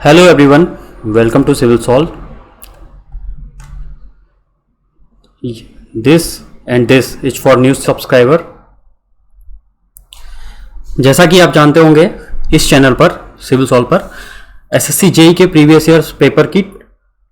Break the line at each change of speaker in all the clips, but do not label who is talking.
Hello everyone, welcome to Civil Solve. This is for new subscriber. जैसा कि आप जानते होंगे इस चैनल पर सिविल सॉल्व पर एसएससी जेई के प्रीवियस ईयर्स पेपर की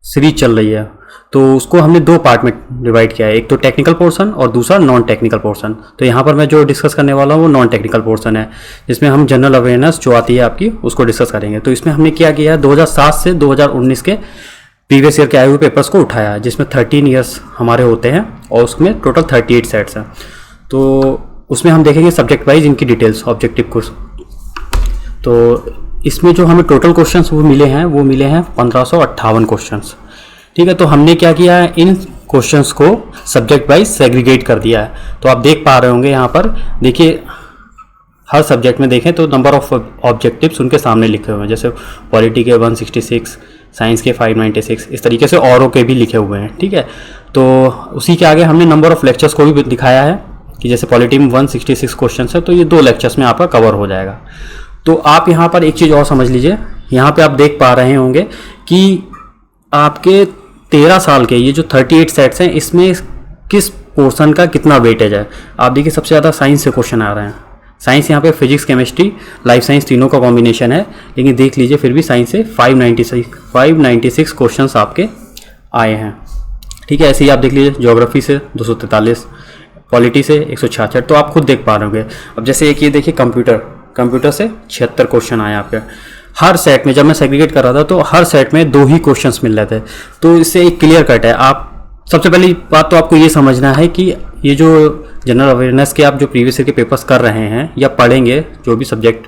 सीरीज चल रही है। तो उसको हमने दो पार्ट में डिवाइड किया है, एक तो टेक्निकल पोर्शन और दूसरा नॉन टेक्निकल पोर्शन। तो यहाँ पर मैं जो डिस्कस करने वाला हूँ वो नॉन टेक्निकल पोर्शन है, जिसमें हम जनरल अवेयरनेस जो आती है आपकी उसको डिस्कस करेंगे। तो इसमें हमने क्या किया है, 2007 से 2019 के प्रीवियस ईयर के आए हुए पेपर्स को उठाया है, जिसमें 13 ईयर्स हमारे होते हैं और उसमें टोटल 38 सेट्स हैं। तो उसमें हम देखेंगे सब्जेक्ट वाइज इनकी डिटेल्स ऑब्जेक्टिव कोर्स। तो इसमें जो हमें टोटल क्वेश्चंस वो मिले हैं 1558 क्वेश्चंस। ठीक है, तो हमने क्या किया है, इन क्वेश्चंस को सब्जेक्ट वाइज सेग्रीगेट कर दिया है। तो आप देख पा रहे होंगे यहाँ पर, देखिए हर सब्जेक्ट में देखें तो नंबर ऑफ ऑब्जेक्टिव्स उनके सामने लिखे हुए हैं, जैसे पॉलिटी के 166, साइंस के 596, इस तरीके से औरों के भी लिखे हुए हैं। ठीक है, तो उसी के आगे हमने नंबर ऑफ लेक्चर्स को भी दिखाया है कि जैसे पॉलिटी में 166 क्वेश्चन है तो ये 2 लेक्चर्स में आपका कवर हो जाएगा। तो आप यहाँ पर एक चीज़ और समझ लीजिए, यहाँ पे आप देख पा रहे होंगे कि आपके 13 साल के ये जो 38 सेट्स हैं इसमें किस पोर्शन का कितना वेटेज है। आप देखिए सबसे ज़्यादा साइंस से क्वेश्चन आ रहे हैं। साइंस यहाँ पे फिजिक्स, केमिस्ट्री, लाइफ साइंस तीनों का कॉम्बिनेशन है, लेकिन देख लीजिए फिर भी साइंस से 596 क्वेश्चंस आपके आए हैं। ठीक है, ऐसे ही आप देख लीजिए ज्योग्राफी से 243, पॉलिटी से 166। तो आप खुद देख पा रहे होंगे। अब जैसे एक ये देखिए कंप्यूटर से 76 क्वेश्चन आए आपके। हर सेट में जब मैं सेग्रीगेट कर रहा था तो हर सेट में 2 ही क्वेश्चंस मिल रहे थे। तो इससे एक क्लियर कट है। आप सबसे पहली बात तो आपको ये समझना है कि ये जो जनरल अवेयरनेस के आप जो प्रीवियस ईयर के पेपर्स कर रहे हैं या पढ़ेंगे जो भी सब्जेक्ट,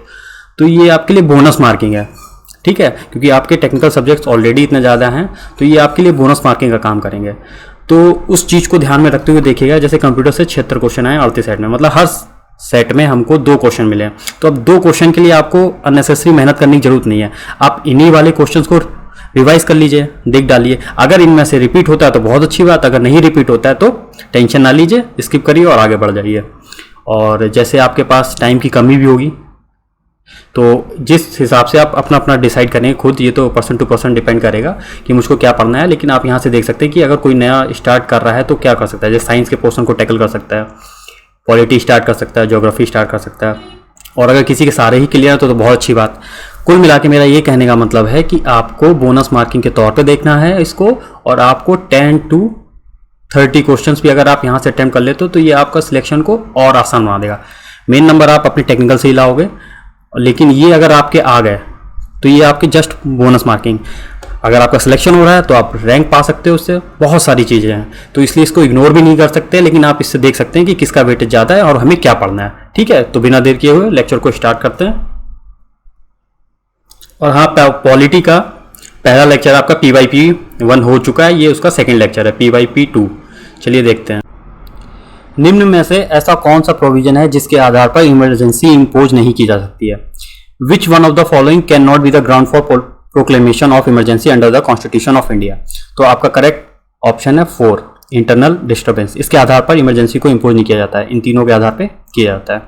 तो ये आपके लिए बोनस मार्किंग है। ठीक है, क्योंकि आपके टेक्निकल सब्जेक्ट्स ऑलरेडी इतने ज़्यादा हैं तो ये आपके लिए बोनस मार्किंग का काम करेंगे। तो उस चीज़ को ध्यान में रखते हुए देखिएगा, जैसे कंप्यूटर से 76 क्वेश्चन आए 38 सेट में, मतलब हर सेट में हमको 2 क्वेश्चन मिले हैं। तो अब 2 क्वेश्चन के लिए आपको अननेसेसरी मेहनत करने की जरूरत नहीं है। आप इन्हीं वाले क्वेश्चंस को रिवाइज कर लीजिए, देख डालिए। अगर इनमें से रिपीट होता है तो बहुत अच्छी बात, अगर नहीं रिपीट होता है तो टेंशन ना लीजिए, स्किप करिए और आगे बढ़ जाइए। और जैसे आपके पास टाइम की कमी भी होगी तो जिस हिसाब से आप अपना अपना डिसाइड करेंगे खुद, ये तो पर्सन टू पर्सन डिपेंड करेगा कि मुझको क्या पढ़ना है। लेकिन आप यहाँ से देख सकते हैं कि अगर कोई नया स्टार्ट कर रहा है तो क्या कर सकता है। जैसे साइंस के पोर्शन को टैकल कर सकता है, पॉलिटी स्टार्ट कर सकता है, ज्योग्राफी स्टार्ट कर सकता है। और अगर किसी के सारे ही क्लियर है तो बहुत अच्छी बात। कुल मिला के मेरा ये कहने का मतलब है कि आपको बोनस मार्किंग के तौर पे देखना है इसको, और आपको 10 to 30 क्वेश्चंस भी अगर आप यहाँ से अटेम्प्ट कर लेते हो तो ये आपका सिलेक्शन को और आसान बना देगा। मेन नंबर आप अपने टेक्निकल से ही लाओगे, लेकिन ये अगर आपके आ गए तो ये आपके जस्ट बोनस मार्किंग। अगर आपका सिलेक्शन हो रहा है तो आप रैंक पा सकते हो, उससे बहुत सारी चीज़ें हैं। तो इसलिए इसको इग्नोर भी नहीं कर सकते, लेकिन आप इससे देख सकते हैं कि किसका वेटेज ज़्यादा है और हमें क्या पढ़ना है। ठीक है, तो बिना देर किए हुए लेक्चर को स्टार्ट करते हैं। और हाँ, पॉलिटी का पहला लेक्चर आपका PYP 1 हो चुका है, ये उसका सेकेंड लेक्चर है PYP 2। चलिए देखते हैं। निम्न में से ऐसा कौन सा प्रोविजन है जिसके आधार पर इमरजेंसी इम्पोज नहीं की जा सकती है। Which one of the following can not be the ground for proclamation of emergency under the constitution of India. तो आपका करेक्ट ऑप्शन है 4, इंटरनल डिस्टर्बेंस। इसके आधार पर इमरजेंसी को इम्पोज नहीं किया जाता है, इन तीनों के आधार पर किया जाता है।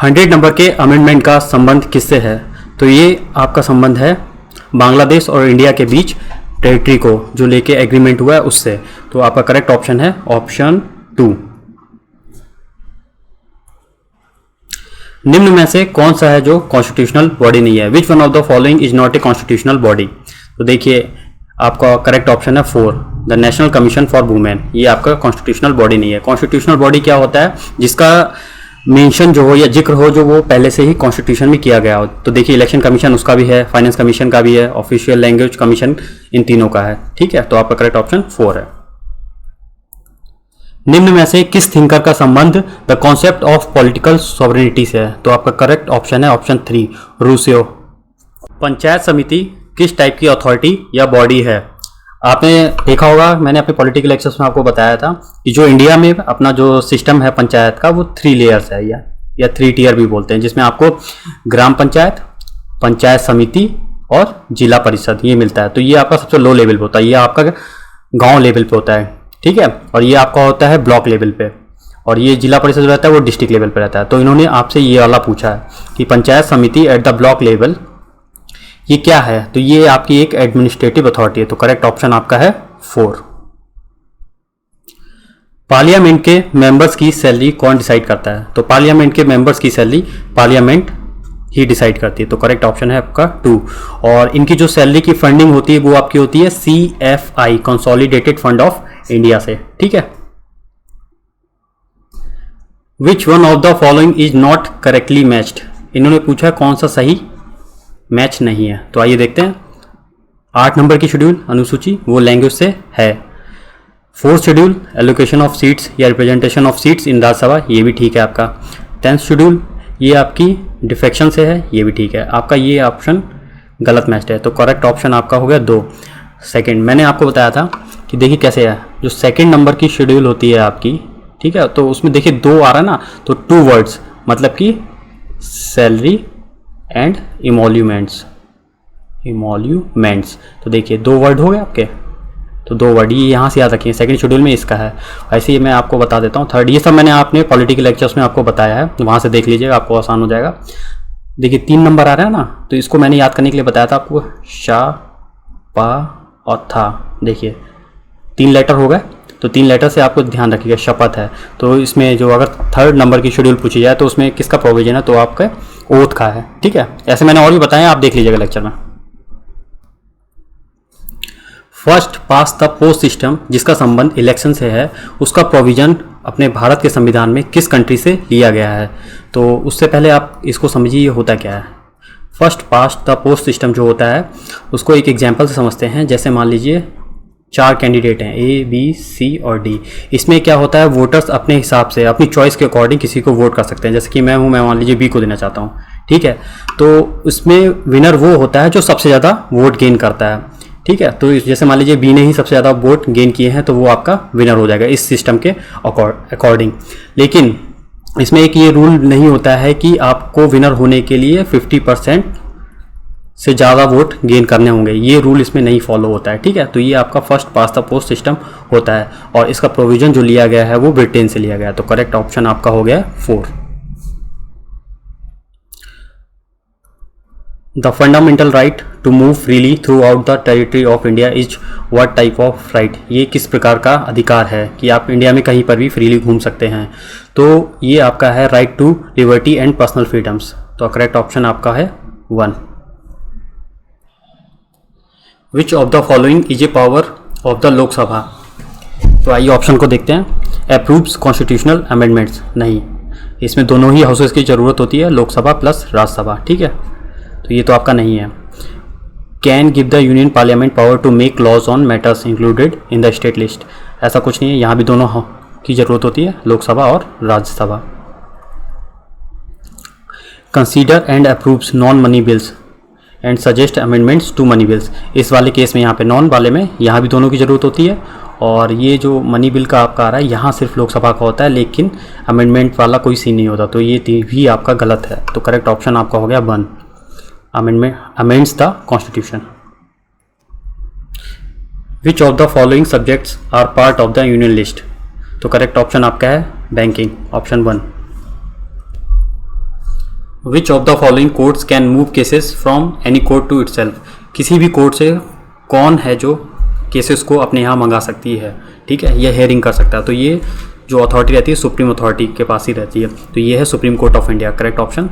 100 नंबर के अमेंडमेंट का संबंध किससे है। तो ये आपका संबंध है बांग्लादेश और इंडिया के बीच टेरिटरी को जो लेके एग्रीमेंट हुआ है उससे। तो आपका करेक्ट ऑप्शन है ऑप्शन 2। निम्न में से कौन सा है जो कॉन्स्टिट्यूशनल बॉडी नहीं है। Which one of the following is not a constitutional body. तो देखिए आपका करेक्ट ऑप्शन है 4, the national commission for women. ये आपका कॉन्स्टिट्यूशनल बॉडी नहीं है। कॉन्स्टिट्यूशनल बॉडी क्या होता है, जिसका मेंशन जो हो या जिक्र हो जो वो पहले से ही कॉन्स्टिट्यूशन में किया गया हो। तो देखिए इलेक्शन कमीशन उसका भी है, फाइनेंस कमीशन का भी है, ऑफिशियल लैंग्वेज कमीशन, इन तीनों का है। ठीक है, तो आपका करेक्ट ऑप्शन 4 है। निम्न में से किस थिंकर का संबंध the concept of political sovereignty से है। तो आपका करेक्ट ऑप्शन है ऑप्शन 3, रूसो। पंचायत समिति किस टाइप की अथॉरिटी या बॉडी है। आपने देखा होगा, मैंने अपने पॉलिटिकल लेक्चर्स में आपको बताया था कि जो इंडिया में अपना जो सिस्टम है पंचायत का वो 3 लेयर्स है या 3 टियर भी बोलते हैं, जिसमें आपको ग्राम पंचायत, पंचायत समिति और जिला परिषद ये मिलता है। तो ये आपका सबसे लो लेवल पे होता है, ये आपका गांव लेवल पे होता है। ठीक है, और ये आपका होता है ब्लॉक लेवल पे। और ये जिला परिषद जो रहता है वो डिस्ट्रिक्ट लेवल पर रहता है। तो इन्होंने आपसे ये वाला पूछा है कि पंचायत समिति एट द ब्लॉक लेवल ये क्या है, तो ये आपकी एक एडमिनिस्ट्रेटिव अथॉरिटी है। तो करेक्ट ऑप्शन आपका है 4। पार्लियामेंट के मेंबर्स की सैलरी कौन डिसाइड करता है, तो पार्लियामेंट के मेंबर्स की सैलरी पार्लियामेंट ही डिसाइड करती है। तो करेक्ट ऑप्शन है आपका 2। और इनकी जो सैलरी की फंडिंग होती है वो आपकी होती है CFI consolidated fund of India से, ठीक है। Which one of the following is not correctly matched, इन्होंने पूछा कौन सा सही मैच नहीं है। तो आइए देखते हैं। 8 नंबर की शेड्यूल अनुसूची वो लैंग्वेज से है। 4th schedule allocation of seats या representation of seats in Rajya Sabha, ये भी ठीक है आपका। 10th शेड्यूल ये आपकी डिफेक्शन से है, ये भी ठीक है आपका। ये ऑप्शन गलत मैच्ड है, तो करेक्ट ऑप्शन आपका हो गया 2। सेकंड मैंने आपको बताया था कि देखिए कैसे है, जो सेकंड नंबर की शेड्यूल होती है आपकी, ठीक है, तो उसमें देखिए 2 आ रहा है ना, तो 2 वर्ड्स मतलब कि सैलरी एंड इमोल्यूमेंट्स। तो देखिए 2 वर्ड हो गए आपके, तो 2 वर्ड ये यहाँ से याद रखिए, सेकंड शेड्यूल में इसका है। ऐसे ही मैं आपको बता देता हूँ। 3rd ये सब मैंने आपने पॉलिटिकल लेक्चर्स में आपको बताया है, वहाँ से देख लीजिएगा, आपको आसान हो जाएगा। देखिए 3 नंबर आ रहा है ना, तो इसको मैंने याद करने के लिए बताया था आपको, शा, पा और था। देखिए 3 लेटर हो गए, तो 3 लेटर से आपको ध्यान रखिएगा, शपथ है। तो इसमें जो अगर 3rd नंबर की शेड्यूल पूछी जाए तो उसमें किसका प्रोविजन है, तो आपका ओथ का है, ठीक है। ऐसे मैंने और भी बताया, आप देख लीजिएगा लेक्चर में। First past the post system जिसका संबंध इलेक्शन से है, उसका प्रोविजन अपने भारत के संविधान में किस कंट्री से लिया गया है। तो उससे पहले आप इसको समझिए ये होता क्या है। First past the post system जो होता है उसको एक एग्जाम्पल से समझते हैं। जैसे मान लीजिए 4 कैंडिडेट हैं A, B, C और D। इसमें क्या होता है, वोटर्स अपने हिसाब से अपनी चॉइस के अकॉर्डिंग किसी को वोट कर सकते हैं। जैसे कि मैं हूं, मैं मान लीजिए B को देना चाहता हूं, ठीक है। तो उसमें विनर वो होता है जो सबसे ज़्यादा वोट गेन करता है, ठीक है। तो जैसे मान लीजिए B ने ही सबसे ज़्यादा वोट गेन किए हैं, तो वो आपका विनर हो जाएगा इस सिस्टम के अकॉर्डिंग। लेकिन इसमें एक ये रूल नहीं होता है कि आपको विनर होने के लिए 50% से ज़्यादा वोट गेन करने होंगे, ये रूल इसमें नहीं फॉलो होता है, ठीक है। तो ये आपका first past the post system होता है, और इसका प्रोविजन जो लिया गया है वो ब्रिटेन से लिया गया है। तो करेक्ट ऑप्शन आपका हो गया 4। The fundamental right to move freely throughout the territory of India is what type of right, ये किस प्रकार का अधिकार है कि आप इंडिया में कहीं पर भी फ्रीली घूम सकते हैं। तो ये आपका है right to liberty and personal freedoms. तो करेक्ट ऑप्शन आपका है 1। Which of the following is a power of the Lok Sabha, तो आइए ऑप्शन को देखते हैं। अप्रूव्स कॉन्स्टिट्यूशनल अमेंडमेंट्स, नहीं, इसमें दोनों ही हाउसेस की ज़रूरत होती है, लोकसभा प्लस राज्यसभा, ठीक है। तो ये तो आपका नहीं है। Can give the union parliament power to make laws on matters included in the state list, ऐसा कुछ नहीं है, यहाँ भी दोनों की ज़रूरत होती है, लोकसभा और Rajya Sabha. Consider and approves non money bills and suggest amendments to money bills, इस वाले केस में यहाँ पे नॉन वाले में यहाँ भी दोनों की ज़रूरत होती है। और ये जो मनी बिल का आपका आ रहा है यहाँ सिर्फ लोकसभा का होता है, लेकिन अमेंडमेंट वाला कोई सीन नहीं होता, तो ये भी आपका गलत है। तो करेक्ट ऑप्शन आपका हो गया 1, amends the constitution. Which of the following subjects are part of the union list, तो करेक्ट ऑप्शन आपका है banking, option 1। Which of the following courts can move cases from any court to itself, किसी भी court से कौन है जो cases को अपने यहाँ मंगा सकती है, ठीक है, यह हेयरिंग कर सकता है। तो ये जो अथॉरिटी रहती है सुप्रीम अथॉरिटी के पास ही रहती है, तो ये है supreme court of India, correct option.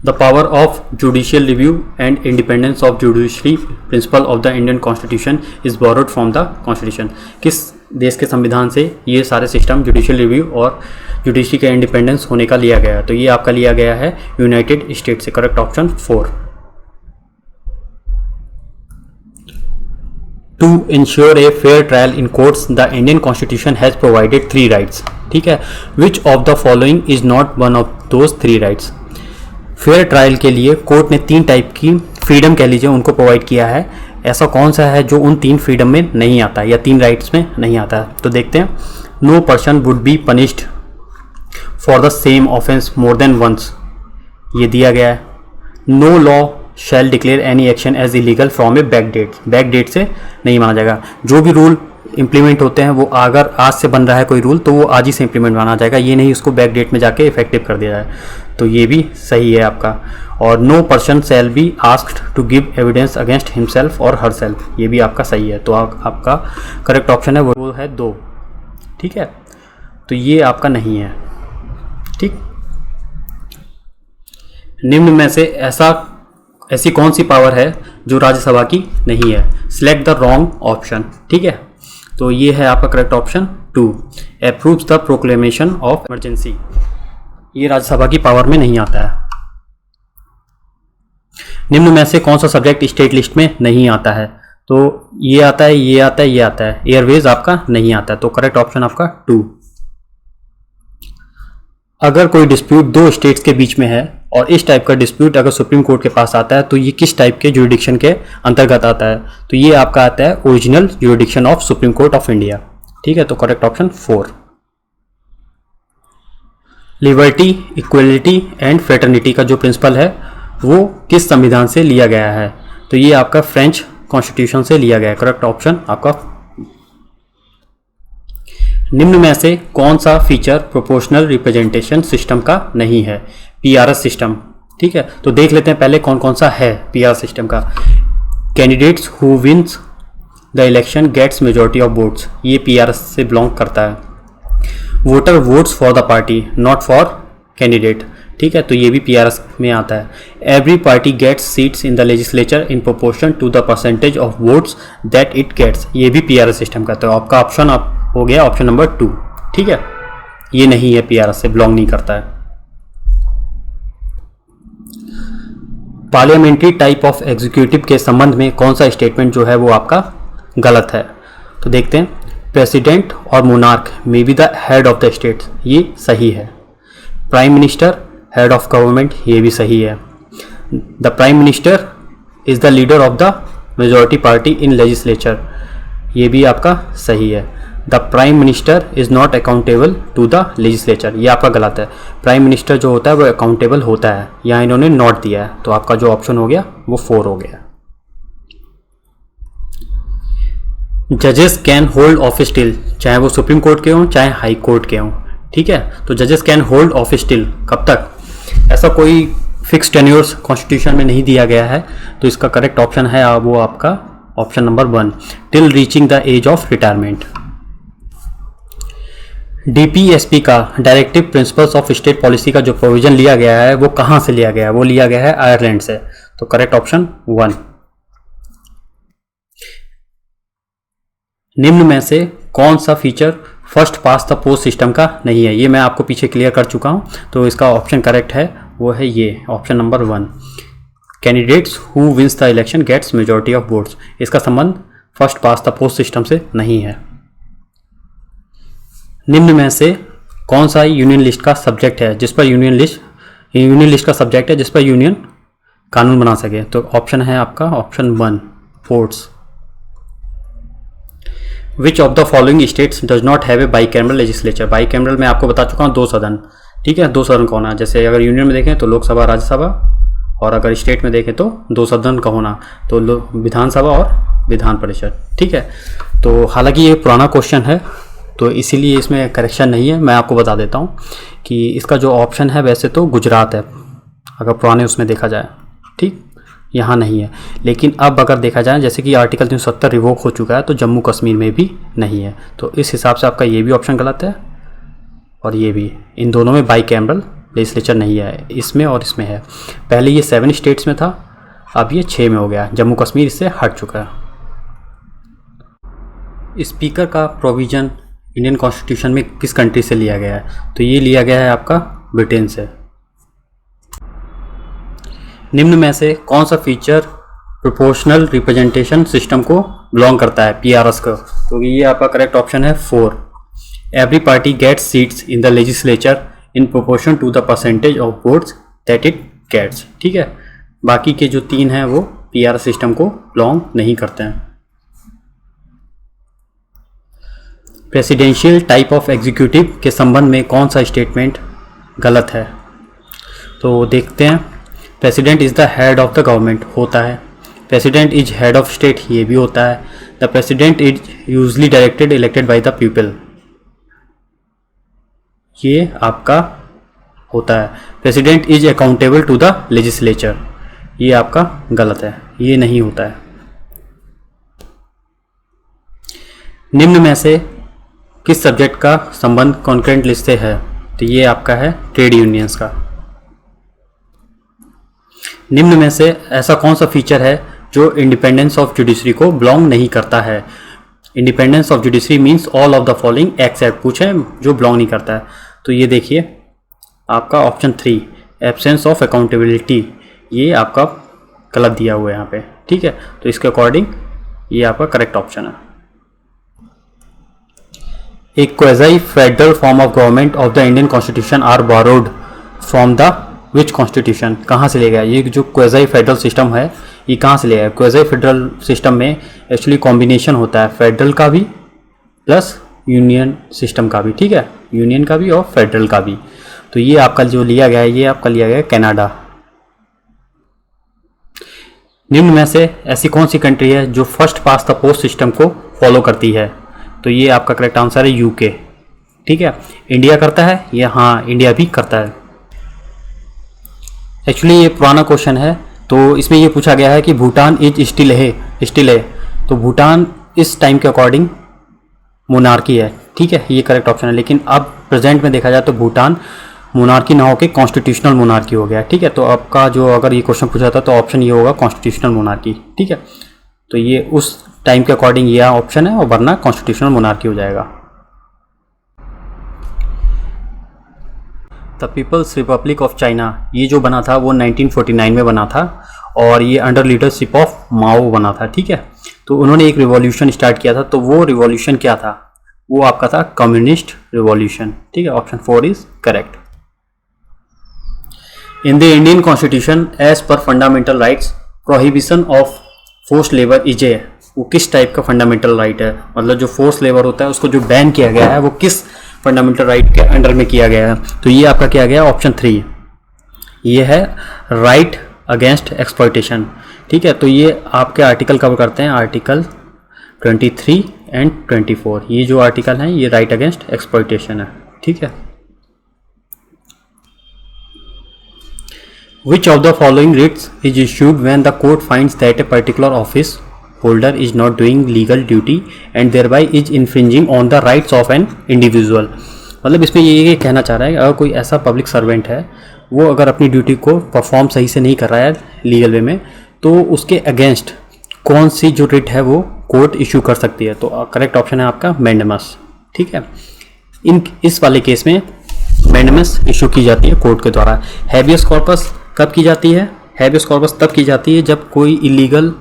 The power of judicial review and independence of judiciary principle of the Indian constitution is borrowed from the constitution, किस देश के संविधान से ये सारे सिस्टम जुडिशियल रिव्यू और जुडिशरी का इंडिपेंडेंस होने का लिया गया है, तो ये आपका लिया गया है यूनाइटेड स्टेट से, correct option 4। To ensure a fair trial in courts the Indian constitution has provided 3 rights, ठीक है। Which of the following is not one of those 3 rights, fair trial के लिए कोर्ट ने 3 टाइप की freedom कह लीजिए उनको प्रोवाइड किया है, ऐसा कौन सा है जो उन 3 फ्रीडम में नहीं आता है या 3 राइट्स में नहीं आता है। तो देखते हैं। No person would be punished for the same offence more than once, ये दिया गया है। No law shall declare any action as illegal from a back date से नहीं माना जाएगा, जो भी रूल इम्प्लीमेंट होते हैं वो अगर आज से बन रहा है कोई रूल तो वो आज ही से इम्प्लीमेंट माना जाएगा, ये नहीं उसको बैक डेट में जाके इफेक्टिव कर दिया जाए। तो ये भी सही है आपका। और no person shall be asked to give evidence against himself और हर सेल्फ, ये भी आपका सही है। तो आपका करेक्ट ऑप्शन है वो है 2। ठीक है, तो ये आपका नहीं है। ठीक, निम्न में से ऐसी कौन सी पावर है जो राज्यसभा की नहीं है? Select the wrong option. ठीक है, तो ये है आपका correct option 2, approves the proclamation of emergency. ये राज्यसभा की पावर में नहीं आता है। निम्न में से कौन सा सब्जेक्ट स्टेट लिस्ट में नहीं आता है? तो ये आता है, ये आता है, ये आता है। एयरवेज आपका नहीं आता है, तो करेक्ट ऑप्शन आपका 2। अगर कोई डिस्प्यूट दो स्टेट्स के बीच में है और इस टाइप का डिस्प्यूट अगर सुप्रीम कोर्ट के पास आता है तो ये किस टाइप के जुरिडिक्शन के अंतर्गत आता है? तो ये आपका आता है original jurisdiction of supreme court of India. ठीक है, तो correct option 4। Liberty, equality and fraternity का जो प्रिंसिपल है वो किस संविधान से लिया गया है? तो ये आपका फ्रेंच कॉन्स्टिट्यूशन से लिया गया है। करेक्ट ऑप्शन आपका। निम्न में से कौन सा फीचर प्रोपोर्शनल रिप्रेजेंटेशन सिस्टम का नहीं है? PRS system. ठीक है, तो देख लेते हैं पहले कौन कौन सा है पीआरएस सिस्टम का। Candidates who wins the election gets majority of votes, ये पीआरएस से बिलोंग करता है। Voter votes for the party not for candidate. ठीक है, तो ये भी पीआरएस में आता है। Every party gets seats in the legislature in proportion to the percentage of votes that it gets, ये भी पीआरएस सिस्टम का। तो आपका ऑप्शन हो गया ऑप्शन नंबर 2। ठीक है, ये नहीं है, पीआरएस से बिलोंग नहीं करता है। पार्लियामेंट्री टाइप ऑफ एग्जीक्यूटिव के संबंध में कौन सा स्टेटमेंट जो है वो आपका गलत है? तो देखते हैं, प्रेसिडेंट और monarch may be the head of the state, ये सही है। Prime minister head of government, ये भी सही है। The prime minister is the leader of the majority party in legislature, ये भी आपका सही है। The prime minister is not accountable to the legislature, ये आपका गलत है। प्राइम मिनिस्टर जो होता है वो अकाउंटेबल होता है, यहाँ इन्होंने नॉट दिया है, तो आपका जो ऑप्शन हो गया वो 4 हो गया। जजेस कैन होल्ड ऑफिस टिल, चाहे वो सुप्रीम कोर्ट के हों चाहे हाई कोर्ट के हों। ठीक है, तो जजेस कैन होल्ड ऑफिस टिल कब तक? ऐसा कोई फिक्स टेन्योर्स कॉन्स्टिट्यूशन में नहीं दिया गया है, तो इसका करेक्ट ऑप्शन है वो आपका option number 1, till reaching the age of retirement. DPSP का directive principles of state policy का जो प्रोविजन लिया गया है वो कहाँ से लिया गया है? वो लिया गया है आयरलैंड से, तो करेक्ट ऑप्शन 1। निम्न में से कौन सा feature first past the post system का नहीं है? ये मैं आपको पीछे क्लियर कर चुका हूँ, तो इसका ऑप्शन करेक्ट है वो है ये option number 1, candidates who wins the election gets majority of votes, इसका संबंध first past the post system से नहीं है। निम्न में से कौन सा यूनियन लिस्ट का सब्जेक्ट है जिस पर यूनियन लिस्ट का सब्जेक्ट है जिस पर यूनियन कानून बना सके? तो ऑप्शन है आपका ऑप्शन 1, फोर्ट्स। Which of the following states does not have a bicameral legislature? Bicameral में आपको बता चुका हूँ 2 सदन। ठीक है, 2 सदन का होना, जैसे अगर यूनियन में देखें तो लोकसभा राज्यसभा, और अगर स्टेट में देखें तो 2 सदन का होना, तो विधानसभा और विधान परिषद। ठीक है, तो हालांकि ये पुराना क्वेश्चन है तो इसीलिए इसमें करेक्शन नहीं है। मैं आपको बता देता हूँ कि इसका जो ऑप्शन है वैसे तो गुजरात है अगर पुराने उसमें देखा जाए। ठीक, यहाँ नहीं है, लेकिन अब अगर देखा जाए जैसे कि आर्टिकल 370 रिवोक हो चुका है तो जम्मू कश्मीर में भी नहीं है, तो इस हिसाब से आपका ये भी ऑप्शन गलत है और ये भी। इन दोनों में बाईकैमरल लेजिस्लेचर नहीं है, इसमें और इसमें है। पहले ये 7 स्टेट्स में था, अब ये 6 में हो गया। जम्मू कश्मीर इससे हट चुका है। स्पीकर का प्रोविजन इंडियन कॉन्स्टिट्यूशन में किस कंट्री से लिया गया है? तो ये लिया गया है आपका ब्रिटेन से। निम्न में से कौन सा फीचर प्रोपोर्शनल रिप्रेजेंटेशन सिस्टम को बिलोंग करता है, पीआरएस का? तो ये आपका करेक्ट ऑप्शन है 4, every party gets seats in the legislature in proportion to the percentage of votes that it gets. ठीक है, बाकी के जो 3 हैं वो पीआरएस सिस्टम को बिलोंग नहीं करते हैं। प्रेसिडेंशियल टाइप ऑफ एग्जीक्यूटिव के संबंध में कौन सा स्टेटमेंट गलत है? तो देखते हैं, president is the head of the government होता है, president is head of state, ये भी होता है। The president is usually directed elected by the people, ये आपका होता है। President is accountable to the legislature, ये आपका गलत है, ये नहीं होता है। निम्न में से किस सब्जेक्ट का संबंध कॉन्करेंट लिस्ट से है? तो ये आपका है ट्रेड यूनियंस का। निम्न में से ऐसा कौन सा फीचर है जो इंडिपेंडेंस ऑफ जुडिशरी को बिलोंग नहीं करता है? Independence of judiciary means all of the following except, पूछे जो बिलोंग नहीं करता है। तो ये देखिए आपका ऑप्शन 3 एब्सेंस ऑफ अकाउंटेबिलिटी, ये आपका गलत दिया हुआ है यहाँ पे, ठीक है। तो इसके अकॉर्डिंग ये आपका करेक्ट ऑप्शन है। एक quasi federal form of government of the Indian constitution are borrowed from the which constitution, कहाँ से ले गया? ये जो क्वेज़ी फेडरल सिस्टम है ये कहाँ से ले गया? क्वेज़ी फेडरल सिस्टम में एक्चुअली कॉम्बिनेशन होता है फेडरल का भी प्लस यूनियन सिस्टम का भी, ठीक है, यूनियन का भी और फेडरल का भी। तो ये आपका जो लिया गया है ये आपका लिया गया है कनाडा। निम्न में से ऐसी कौन सी कंट्री है जो first past the post system को फॉलो करती है? तो ये आपका करेक्ट आंसर है यूके, ठीक है। इंडिया करता है ये, हाँ इंडिया भी करता है। एक्चुअली ये पुराना क्वेश्चन है, तो इसमें ये पूछा गया है कि भूटान इज स्टिल है, तो भूटान इस टाइम के अकॉर्डिंग मोनार्की है, ठीक है, ये करेक्ट ऑप्शन है। लेकिन अब प्रेजेंट में देखा जाए तो भूटान मोनार्की ना होकर कॉन्स्टिट्यूशनल मोनार्की हो गया, ठीक है। तो आपका जो अगर ये क्वेश्चन पूछा था तो ऑप्शन ये होगा कॉन्स्टिट्यूशनल मोनार्की, ठीक है। तो ये उस टाइम के अकॉर्डिंग ये ऑप्शन है और वरना कॉन्स्टिट्यूशनल मोनार्की हो जाएगा। The people's republic of China ये जो बना था वो 1949 में बना था और ये अंडर लीडरशिप ऑफ माओ बना था, ठीक है। तो उन्होंने एक रिवॉल्यूशन स्टार्ट किया था, तो वो रिवॉल्यूशन क्या था? वो आपका था कम्युनिस्ट रिवॉल्यूशन, ठीक है। Option 4 is correct. In the Indian constitution as per fundamental rights prohibition of force labour is a, वो किस टाइप का फंडामेंटल राइट है? मतलब जो फोर्स लेबर होता है उसको जो बैन किया गया है वो किस फंडामेंटल राइट के अंडर में किया गया है? तो ये आपका किया गया ऑप्शन 3, ये है राइट अगेंस्ट एक्सप्लॉयटेशन, ठीक है। तो ये आपके आर्टिकल कवर करते हैं, आर्टिकल 23 एंड 24, ये जो आर्टिकल हैं ये राइट अगेंस्ट एक्सप्लॉयटेशन है, ठीक है। Which of the following writs is issued when the court finds that a particular office holder is not doing legal duty and thereby is infringing on the rights of an individual? मतलब इसमें ये कहना चाह रहा है कि अगर कोई ऐसा पब्लिक सर्वेंट है वो अगर अपनी ड्यूटी को परफॉर्म सही से नहीं कर रहा है लीगल वे में, तो उसके अगेंस्ट कौन सी जो रिट है वो कोर्ट इशू कर सकती है? तो करेक्ट ऑप्शन है आपका मैंडेमस, ठीक है। इस वाले केस में मैंडेमस इशू की जाती है कोर्ट के द्वारा। हैबियस कॉर्पस कब की जाती है? हैबियस कॉर्पस तब की जाती है जब कोई इलीगल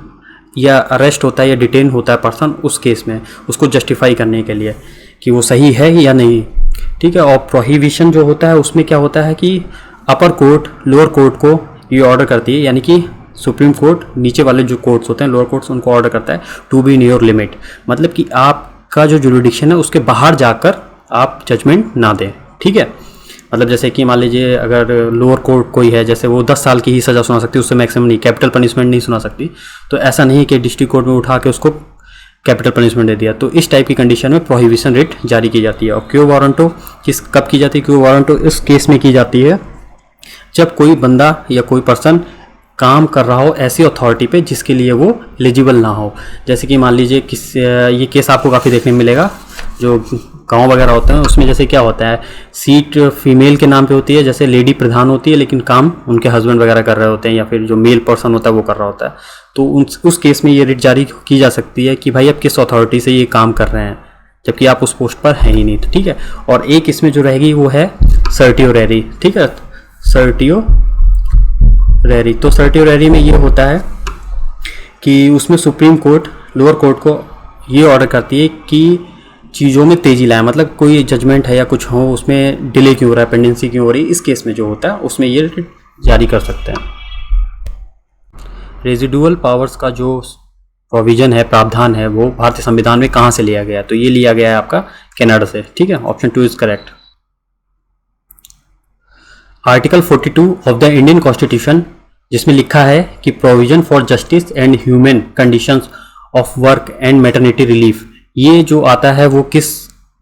या अरेस्ट होता है या डिटेन होता है पर्सन, उस केस में उसको जस्टिफाई करने के लिए कि वो सही है या नहीं, ठीक है। और प्रोहिबिशन जो होता है उसमें क्या होता है कि अपर कोर्ट लोअर कोर्ट को ये ऑर्डर करती है, यानी कि सुप्रीम कोर्ट नीचे वाले जो कोर्ट्स होते हैं लोअर कोर्ट्स उनको ऑर्डर करता है to be in your limit, मतलब कि आपका जो जुरिडिक्शन है उसके बाहर जाकर आप जजमेंट ना दें, ठीक है। मतलब जैसे कि मान लीजिए अगर लोअर कोर्ट कोई है, जैसे वो 10 साल की ही सज़ा सुना सकती है, उससे मैक्सिमम नहीं, कैपिटल पनिशमेंट नहीं सुना सकती, तो ऐसा नहीं है कि डिस्ट्रिक्ट कोर्ट में उठा के उसको कैपिटल पनिशमेंट दे दिया। तो इस टाइप की कंडीशन में प्रोहिबिशन रिट जारी की जाती है। और क्यो वारंटो कब की जाती है? क्यो वारंटो इस केस में की जाती है जब कोई बंदा या कोई पर्सन काम कर रहा हो ऐसी अथॉरिटी पे जिसके लिए वो एलिजिबल ना हो। जैसे कि मान लीजिए ये केस आपको काफ़ी देखने में मिलेगा, जो गांव वगैरह होते हैं उसमें जैसे क्या होता है, सीट फीमेल के नाम पे होती है, जैसे लेडी प्रधान होती है लेकिन काम उनके हस्बैंड वगैरह कर रहे होते हैं या फिर जो मेल पर्सन होता है वो कर रहा होता है। तो उस केस में ये रिट जारी की जा सकती है कि भाई आप किस अथॉरिटी से ये काम कर रहे हैं, जबकि आप उस पोस्ट पर हैं ही नहीं, तो ठीक है। और एक इसमें जो रहेगी वो है सर्टियोरेरी, ठीक है, सर्टियोरेरी। तो सर्टियोरेरी में ये होता है कि उसमें सुप्रीम कोर्ट लोअर कोर्ट को ये ऑर्डर करती है कि चीज़ों में तेज़ी लाए, मतलब कोई जजमेंट है या कुछ हो उसमें डिले क्यों हो रहा है, पेंडेंसी क्यों हो रही है, इस केस में जो होता है उसमें ये जारी कर सकते हैं। रेजिडुअल पावर्स का जो प्रोविजन है, प्रावधान है, वो भारतीय संविधान में कहाँ से लिया गया है? तो ये लिया गया है आपका कनाडा से, ठीक है। Option 2 is correct. Article 42 of the Indian constitution जिसमें लिखा है कि provision for justice and human conditions of work and maternity relief, ये जो आता है वो किस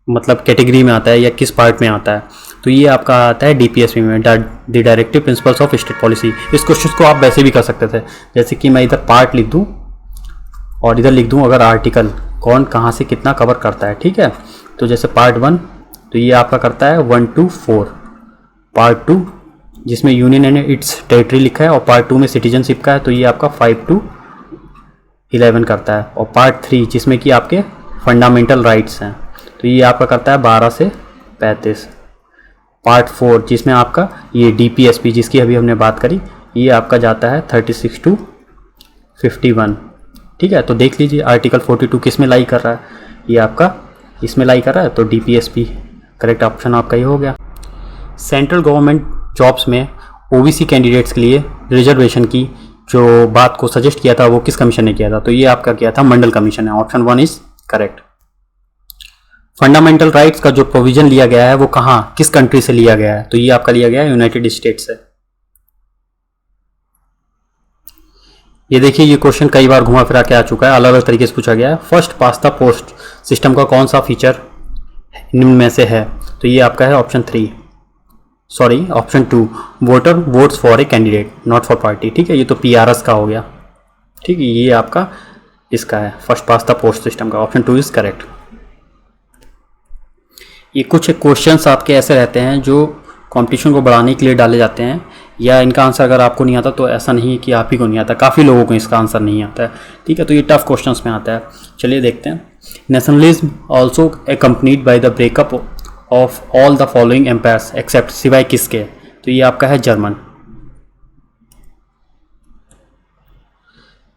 मतलब कैटेगरी में आता है या किस पार्ट में आता है? तो ये आपका आता है डीपीएसपी में, the directive principles of state policy. इस क्वेश्चन को आप वैसे भी कर सकते थे, जैसे कि मैं इधर पार्ट लिख दूं और इधर लिख दूं अगर आर्टिकल कौन कहाँ से कितना कवर करता है, ठीक है। तो जैसे पार्ट 1 तो ये आपका करता है 1 to 4, पार्ट 2 जिसमें यूनियन एंड इट्स टेरिटरी लिखा है और पार्ट 2 में सिटीजनशिप का है तो ये आपका 5 to 11 करता है, और पार्ट 3 जिसमें कि आपके फंडामेंटल राइट्स हैं तो ये आपका करता है 12 से 35, पार्ट 4 जिसमें आपका ये डीपीएसपी जिसकी अभी हमने बात करी ये आपका जाता है 36 to 51, ठीक है। तो देख लीजिए आर्टिकल 42 किस में लाई कर रहा है, ये आपका इसमें लाई कर रहा है, तो डीपीएसपी करेक्ट ऑप्शन आपका ये हो गया। सेंट्रल गवर्नमेंट जॉब्स में ओबीसी कैंडिडेट्स के लिए रिजर्वेशन की जो बात को सजेस्ट किया था वो किस कमीशन ने किया था? तो ये आपका किया था मंडल कमीशन है, option 1 is correct. Fundamental rights का जो प्रोविजन लिया गया है वो कहाँ किस कंट्री से लिया गया है? तो ये आपका लिया गया है यूनाइटेड स्टेट्स से। ये देखिए ये क्वेश्चन कई बार घुमा फिरा के आ चुका है, अलग अलग तरीके से पूछा गया है। First past the post system का कौन सा फीचर निम्न में से है? तो ये आपका है option 2, voter votes for a candidate not for party, ठीक है। ये तो पीआरएस का हो गया, ठीक है। ये आपका इसका है first past the post system का, ऑप्शन 2 इज करेक्ट। ये कुछ क्वेश्चंस आपके ऐसे रहते हैं जो कंपटीशन को बढ़ाने के लिए डाले जाते हैं, या इनका आंसर अगर आपको नहीं आता तो ऐसा नहीं है कि आप ही को नहीं आता, काफ़ी लोगों को इसका आंसर नहीं आता है, ठीक है। तो ये टफ क्वेश्चंस में आता है। चलिए देखते हैं। Nationalism also accompanied by the breakup of all the following empires except, सिवाय किसके? तो ये आपका है German.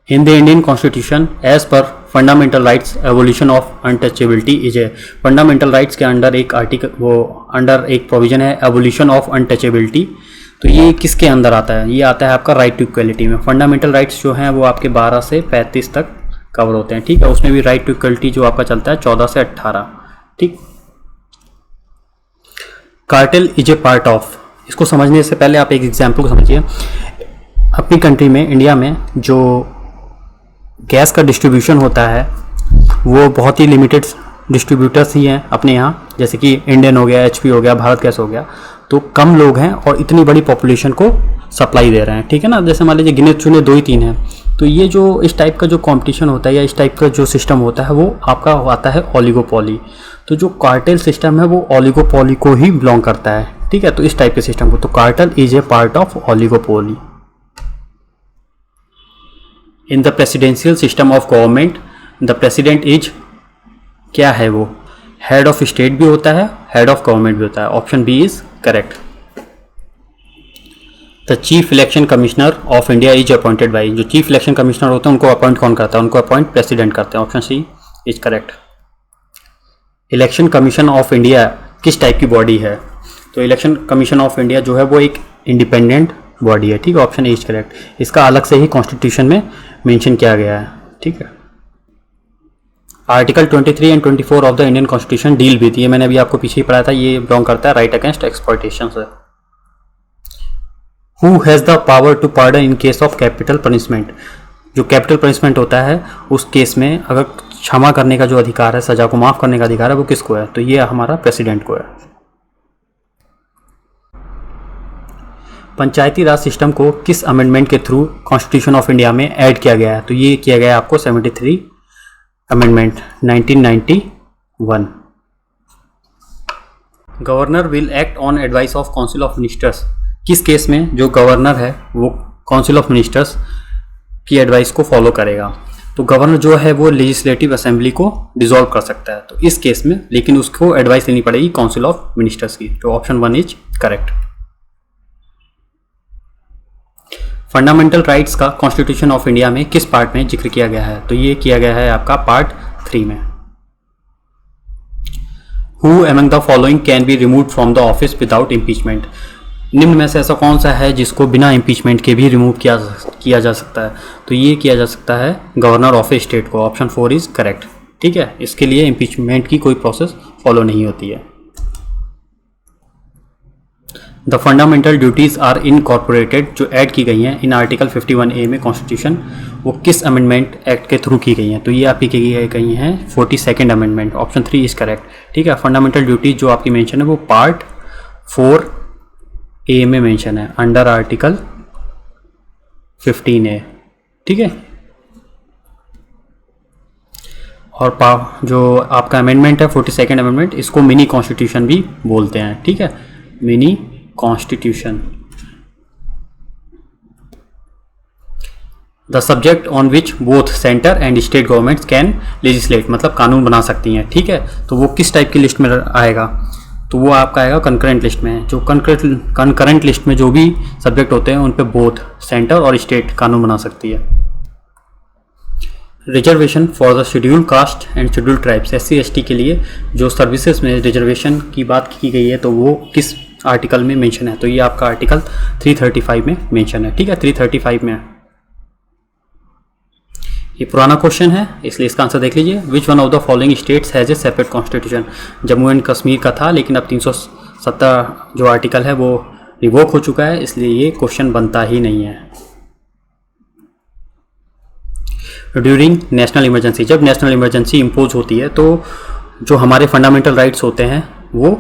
In the Indian constitution as per fundamental rights abolition of untouchability is a, fundamental rights के अंडर एक आर्टिकल वो अंडर एक प्रोविजन है एवोल्यूशन ऑफ अनटचेबिलिटी, तो ये किसके अंदर आता है? ये आता है आपका राइट टू इक्वलिटी में। फंडामेंटल राइट्स जो हैं वो आपके 12 से 35 तक कवर होते हैं, ठीक है। उसमें भी राइट टू इक्वलिटी जो आपका चलता है 14 से 18, ठीक। Cartel is a part of, इसको समझने से पहले आप एक एग्जाम्पल को समझिए। अपनी कंट्री में इंडिया में जो गैस का डिस्ट्रीब्यूशन होता है वो बहुत ही लिमिटेड डिस्ट्रीब्यूटर्स ही हैं अपने यहाँ, जैसे कि इंडियन हो गया, एचपी हो गया, भारत गैस हो गया, तो कम लोग हैं और इतनी बड़ी पॉपुलेशन को सप्लाई दे रहे हैं, ठीक है ना। जैसे मान लीजिए गिने चुने 2 ही 3 हैं, तो ये जो इस टाइप का जो कंपटीशन होता है या इस टाइप का जो सिस्टम होता है वो आपका आता है ओलिगोपोली। तो जो कार्टेल सिस्टम है वो ओलिगोपोली को ही बिलोंग करता है, ठीक है। तो इस टाइप के सिस्टम को, तो cartel is a part of oligopoly. In the presidential system of government the president is, क्या है वो? हेड ऑफ स्टेट भी होता है, हेड ऑफ गवर्नमेंट भी होता है, option B is correct. The chief election commissioner of India is appointed by, जो चीफ इलेक्शन कमिश्नर होते हैं उनको अपॉइंट कौन करता है? उनको अपॉइंट प्रेसिडेंट करते हैं, option C is correct. Election commission of India किस टाइप की बॉडी है? तो इलेक्शन कमीशन ऑफ इंडिया जो है वो एक इंडिपेंडेंट बॉडी है, ठीक है, ऑप्शन ए इज करेक्ट। इसका अलग से ही कॉन्स्टिट्यूशन में मेंशन किया गया है, ठीक है। Article 23 and 24 of the Indian constitution deal with, ये मैंने अभी आपको पीछे ही पढ़ाया था, ये बिलोंग करता है राइट अगेंस्ट एक्सप्लॉयटेशन से। Who has the power to pardon in case of capital punishment, जो कैपिटल पनिशमेंट होता है उस केस में अगर क्षमा करने का जो अधिकार है, सजा को माफ करने का अधिकार है, वो किसको है? तो ये हमारा प्रेसिडेंट को है। पंचायती राज सिस्टम को किस अमेंडमेंट के थ्रू कॉन्स्टिट्यूशन ऑफ इंडिया में ऐड किया गया है? तो ये किया गया है आपको 73 amendment 1991। Governor will act on advice of council of ministers, किस केस में जो गवर्नर है वो काउंसिल ऑफ मिनिस्टर्स की एडवाइस को फॉलो करेगा? तो गवर्नर जो है वो लेजिस्लेटिव असेंबली को डिसॉल्व कर सकता है, तो इस केस में लेकिन उसको एडवाइस लेनी पड़ेगी काउंसिल ऑफ मिनिस्टर्स की, तो option 1 is correct. Fundamental rights का कॉन्स्टिट्यूशन ऑफ इंडिया में किस पार्ट में जिक्र किया गया है? तो ये किया गया है आपका पार्ट 3 में। Who among the following can be removed from the office without impeachment, निम्न में से ऐसा कौन सा है जिसको बिना इम्पीचमेंट के भी रिमूव किया जा सकता है? तो ये किया जा सकता है गवर्नर ऑफ ए स्टेट को, ऑप्शन 4 इज करेक्ट, ठीक है। इसके लिए इम्पीचमेंट की कोई प्रोसेस फॉलो नहीं होती है। The fundamental duties are incorporated, जो ऐड की गई हैं इन आर्टिकल 51A में कॉन्स्टिट्यूशन, वो किस अमेंडमेंट एक्ट के थ्रू की गई हैं? तो ये आपकी की गई हैं 42nd amendment. Option 3 is correct. ठीक है, फंडामेंटल ड्यूटीज जो आपकी मेंशन है वो पार्ट 4A में मेंशन है अंडर आर्टिकल 15A। ठीक है, और जो आपका अमेंडमेंट है 42nd अमेंडमेंट, इसको मिनी कॉन्स्टिट्यूशन भी बोलते हैं। ठीक है, mini constitution. The subject on which both centre and state governments can legislate, मतलब कानून बना सकती हैं। ठीक है, तो वो किस टाइप की लिस्ट में आएगा? तो वो आपका आएगा कंकरेंट लिस्ट में। जो कंकरेंट लिस्ट में जो भी सब्जेक्ट होते हैं उन पे बोथ सेंटर और स्टेट कानून बना सकती है। Reservation for the scheduled caste and scheduled tribes, SC/ST के लिए जो सर्विसेज में रिजर्वेशन की बात की गई है, तो वो किस आर्टिकल में मेंशन है? तो ये आपका आर्टिकल 335 में मेंशन है। ठीक है, 335 में है। ये पुराना क्वेश्चन है इसलिए इसका आंसर देख लीजिए। Which one of the following states has a separate constitution? Jammu and Kashmir का था, लेकिन अब 370 जो आर्टिकल है वो रिवोक हो चुका है, इसलिए ये क्वेश्चन बनता ही नहीं है। ड्यूरिंग नेशनल इमरजेंसी, जब नेशनल इमरजेंसी इम्पोज होती है तो जो हमारे फंडामेंटल राइट्स होते हैं वो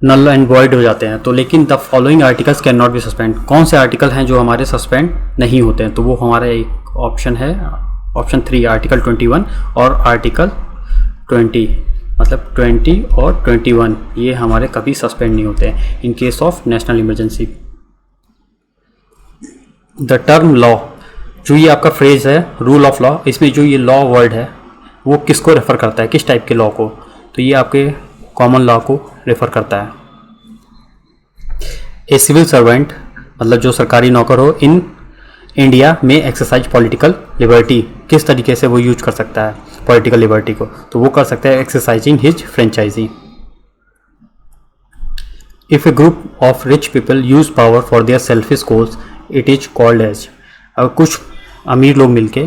नल एंड वॉइड हो जाते हैं। तो लेकिन the following articles can not be suspend, कौन से आर्टिकल हैं जो हमारे सस्पेंड नहीं होते हैं? तो वो हमारा एक ऑप्शन है, ऑप्शन 3, आर्टिकल 21 और आर्टिकल 20, मतलब 20 और 21 ये हमारे कभी सस्पेंड नहीं होते हैं इन case of national emergency. The term law, जो ये आपका फ्रेज है रूल ऑफ लॉ, इसमें जो ये लॉ वर्ड है वो किसको रेफर करता है, किस टाइप के लॉ को? तो ये आपके कॉमन लॉ को रेफर करता है। ए सिविल सर्वेंट, मतलब जो सरकारी नौकर हो इन इंडिया में एक्सरसाइज पॉलिटिकल लिबर्टी, किस तरीके से वो यूज कर सकता है पॉलिटिकल लिबर्टी को? तो वो कर सकता है exercising his franchise. If a group of rich people use power for their selfish goals it is called as, अगर कुछ अमीर लोग मिलके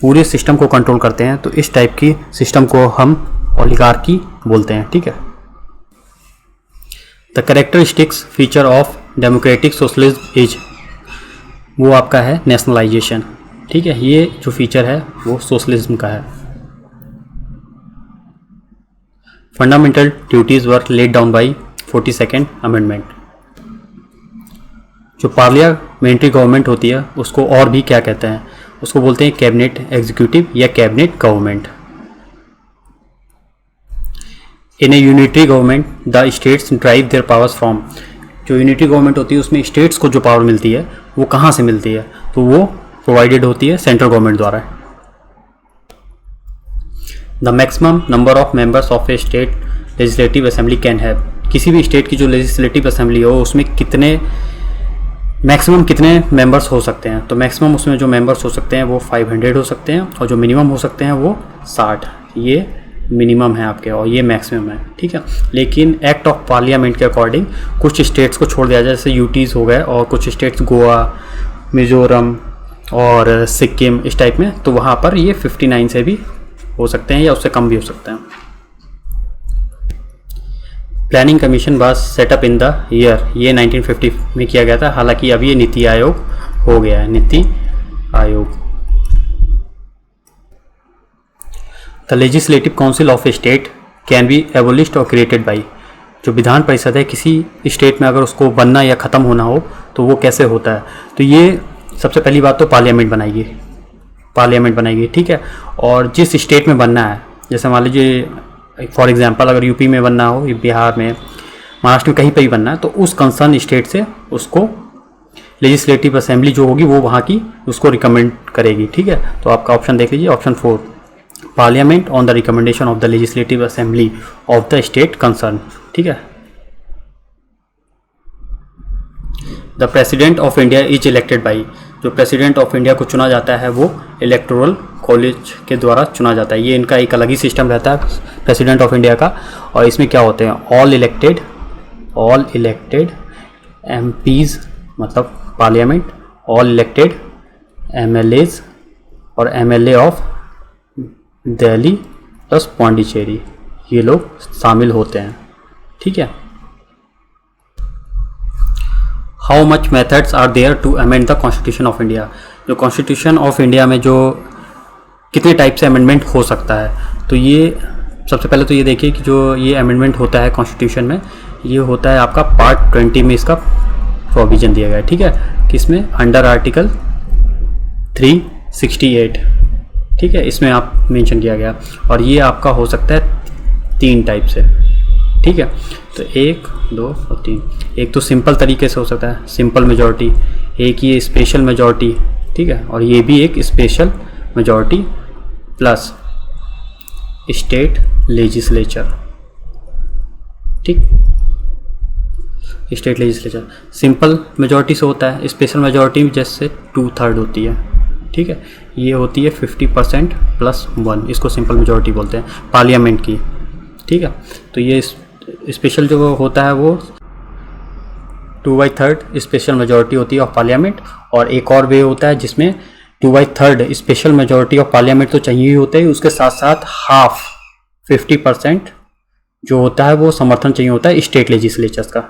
पूरे सिस्टम को कंट्रोल करते हैं तो इस टाइप की सिस्टम को हम ओलिगार्की बोलते हैं। ठीक है, the characteristics feature of democratic socialism is, वो आपका है नेशनलाइजेशन। ठीक है, ये जो फीचर है वो सोशलिज्म का है। Fundamental duties were laid down by 42nd amendment. जो पार्लियामेंट्री गवर्नमेंट होती है उसको और भी क्या कहते हैं? उसको बोलते हैं कैबिनेट एग्जीक्यूटिव या cabinet government. In A unitary government the states drive there powers from, जो यूनिटरी गवर्नमेंट होती है उसमें स्टेट्स को जो पावर मिलती है वो कहाँ से मिलती है? तो वो प्रोवाइडेड होती है सेंट्रल गवर्नमेंट द्वारा। The maximum number of members of A state legislative assembly can have, किसी भी स्टेट की जो लेजिस्लेटिव असेंबली हो उसमें कितने मैक्सिमम कितने मेंबर्स हो सकते हैं? तो मैक्सिमम उसमें जो मेंबर्स हो सकते हैं वो 500 हो सकते हैं, और जो मिनिमम हो सकते हैं वो 60। ये मिनिमम है आपके और ये मैक्सिमम है। ठीक है, लेकिन एक्ट ऑफ पार्लियामेंट के अकॉर्डिंग कुछ स्टेट्स को छोड़ दिया जाए, जैसे यूटीज़ हो गए, और कुछ स्टेट्स गोवा, मिजोरम और सिक्किम इस टाइप में, तो वहाँ पर ये 59 से भी हो सकते हैं या उससे कम भी हो सकते हैं। Planning commission was setup in the year, ये 1950 में किया गया था, हालांकि अभी ये नीति आयोग हो गया है, NITI Aayog. The legislative council of A state can be एबोलिश्ड और क्रिएटेड बाई, जो विधान परिषद है किसी स्टेट में अगर उसको बनना या ख़त्म होना हो तो वो कैसे होता है? तो ये सबसे पहली बात तो पार्लियामेंट बनाएगी। ठीक है, और जिस स्टेट में बनना है, जैसे मान लीजिए फॉर एग्जांपल अगर यूपी में बनना हो, बिहार में, महाराष्ट्र में, कहीं पर भी बनना है, तो उस कंसर्न स्टेट से उसको लेजिस्लेटिव असेंबली जो होगी वो वहाँ की उसको रिकमेंड करेगी। ठीक है, तो आपका ऑप्शन देख लीजिए, option 4, parliament on the recommendation of the legislative assembly of the state concern. ठीक है, the president of India is elected by, जो प्रेसिडेंट ऑफ इंडिया को चुना जाता है वो इलेक्टोरल कॉलेज के द्वारा चुना जाता है। ये इनका एक अलग ही सिस्टम रहता है प्रेसिडेंट ऑफ इंडिया का, और इसमें क्या होते हैं? ऑल इलेक्टेड एमपीज, मतलब पार्लियामेंट, ऑल इलेक्टेड एमएलएज और MLA of Delhi plus Pondicherry, ये लोग शामिल होते हैं। ठीक है, how much methods are there to amend the constitution of India, जो कॉन्स्टिट्यूशन ऑफ इंडिया में जो कितने टाइप से अमेंडमेंट हो सकता है। तो ये सबसे पहले तो ये देखिए कि जो ये अमेंडमेंट होता है कॉन्स्टिट्यूशन में, ये होता है आपका पार्ट 20 में इसका प्रोविजन दिया गया है, ठीक है, किसमें, अंडर आर्टिकल 368, ठीक है, इसमें आप मेंशन किया गया। और ये आपका हो सकता है 3 टाइप से, ठीक है, तो 1, 2 और 3। एक तो सिंपल तरीके से हो सकता है, सिंपल मेजॉरिटी, एक ये स्पेशल मेजॉरिटी, ठीक है, और ये भी एक special majority plus state legislature, ठीक, स्टेट लेजिस्लेचर। सिंपल मेजॉरिटी से होता है, स्पेशल मेजॉरिटी जैसे 2/3 होती है, ठीक है, ये होती है 50% + 1, इसको सिंपल मेजॉरिटी बोलते हैं पार्लियामेंट की, ठीक है। तो ये स्पेशल जो होता है वो 2/3 स्पेशल मेजॉरिटी होती है ऑफ पार्लियामेंट, और एक और वे होता है जिसमें 2/3 स्पेशल मेजॉरिटी ऑफ पार्लियामेंट तो चाहिए ही होता है, उसके साथ साथ हाफ 50% जो होता है वो समर्थन चाहिए होता है स्टेट लेजिस्लेचर्स का।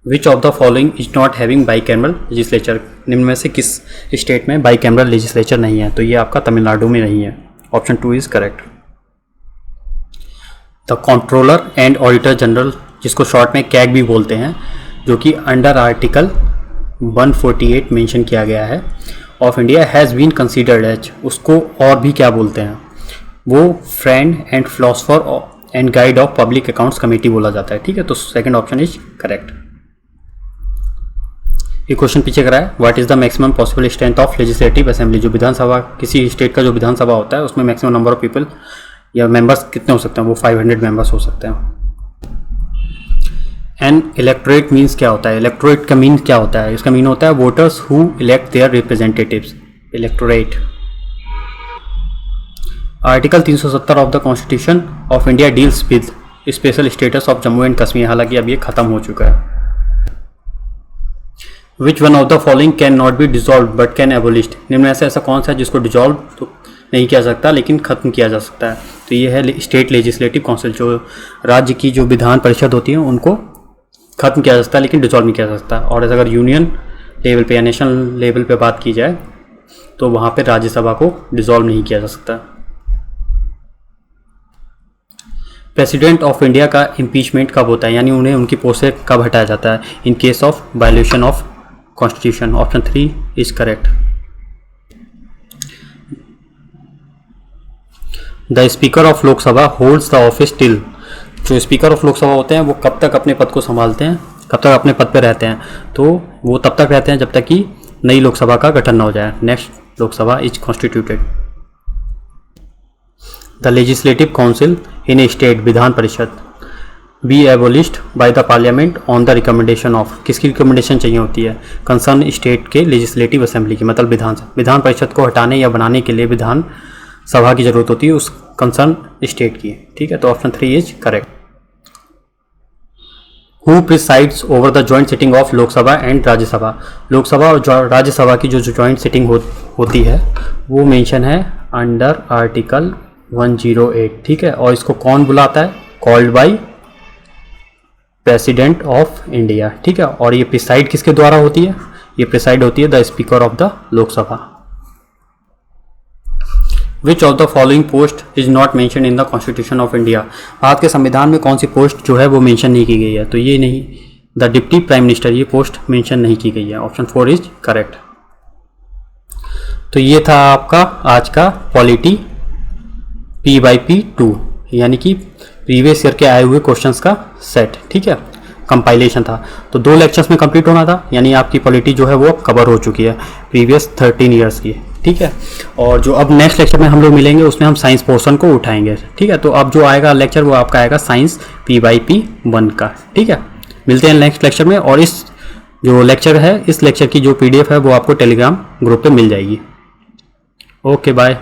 Which of the following is not having bicameral legislature, निम्न में से किस स्टेट में बाईकैमरल लेजिस्लेचर नहीं है, तो ये आपका तमिलनाडु में नहीं है, option 2 is correct. The controller and auditor general, जिसको शॉर्ट में कैग भी बोलते हैं, जो कि अंडर आर्टिकल 148 मेंशन किया गया है of India, has been considered as, उसको और भी क्या बोलते हैं, वो friend and philosopher and guide of public accounts committee बोला जाता है, ठीक है, तो सेकंड ऑप्शन इज करेक्ट। ये क्वेश्चन पीछे करा है, what is the maximum possible strength of legislative assembly, जो विधानसभा, किसी स्टेट का जो विधानसभा होता है उसमें मैक्सिमम नंबर ऑफ पीपल या मेंबर्स कितने हो सकते हैं, वो 500 मेंबर्स हो सकते हैं। एंड इलेक्टोरेट मीन्स क्या होता है, इलेक्टोरेट का मीन क्या होता है, इसका मीन होता है voters who elect their representatives, electorate. Article 370 of the constitution of India deals with special status of Jammu and Kashmir, हालांकि अब ये खत्म हो चुका है। Which one of the following can not be dissolve but can एबोलिश्ड, निम्न में से ऐसा कौन सा है जिसको डिजॉल्व तो नहीं किया सकता लेकिन खत्म किया जा सकता है, तो ये है स्टेट लेजिस्लेटिव काउंसिल, जो राज्य की जो विधान परिषद होती है उनको खत्म किया जा सकता है लेकिन डिजॉल्व नहीं किया जा सकता। और अगर यूनियन लेवल पे या नेशनल लेवल पे बात की जाए तो वहाँ पे राज्यसभा को डिजॉल्व नहीं किया जा सकता। प्रेसिडेंट ऑफ इंडिया का इम्पीचमेंट कब होता है, यानी उन्हें उनकी पोस्ट से कब हटाया जाता है, इन case of violation of constitution, option 3 is correct. The speaker of Lok Sabha holds the office till, जो स्पीकर ऑफ लोकसभा होते हैं वो कब तक अपने पद को संभालते हैं, कब तक अपने पद पर रहते हैं, तो वो तब तक रहते हैं जब तक कि नई लोकसभा का गठन न हो जाए, next Lok Sabha is constituted. The legislative council in a state, Vidhan Parishad, be abolished by the parliament on the recommendation of, किसकी रिकमेंडेशन चाहिए होती है, कंसर्न स्टेट के लेजिस्लेटिव असेंबली की, मतलब विधान परिषद को हटाने या बनाने के लिए विधान सभा की जरूरत होती है उस कंसर्न स्टेट की, ठीक है, तो option 3 is correct. Who presides over the joint sitting of Lok Sabha and Rajya Sabha, Lok Sabha और राज्यसभा की जो जॉइंट सिटिंग होती है वो मेंशन है अंडर आर्टिकल 108, ठीक है, और इसको कौन बुलाता है, called by president of India, ठीक है, और ये प्रिसाइड किसके द्वारा होती है, ये प्रिसाइड होती है the speaker of the Lok Sabha. Which of the following post is not mention in the constitution of India, Bharat के संविधान में कौन सी पोस्ट जो है वो मेंशन नहीं की गई है, तो ये नहीं, द डिप्टी प्राइम मिनिस्टर, ये पोस्ट मेंशन नहीं की गई है, ऑप्शन 4 इज करेक्ट। तो ये था आपका आज का पॉलिटी P/P2, यानी कि प्रीवियस ईयर के आए हुए क्वेश्चंस का सेट, ठीक है, कंपाइलेशन था। तो 2 लेक्चर्स में कंप्लीट होना था, यानी आपकी पॉलिटी जो है वो कवर हो चुकी है प्रीवियस 13 ईयर्स की, ठीक है। और जो अब नेक्स्ट लेक्चर में हम लोग मिलेंगे उसमें हम साइंस पोर्शन को उठाएंगे, ठीक है। तो अब जो आएगा लेक्चर वो आपका आएगा साइंस P/P1 का, ठीक है। मिलते हैं नेक्स्ट लेक्चर में, और इस जो लेक्चर है, इस लेक्चर की जो PDF है वो आपको टेलीग्राम ग्रुप पे मिल जाएगी। Okay bye.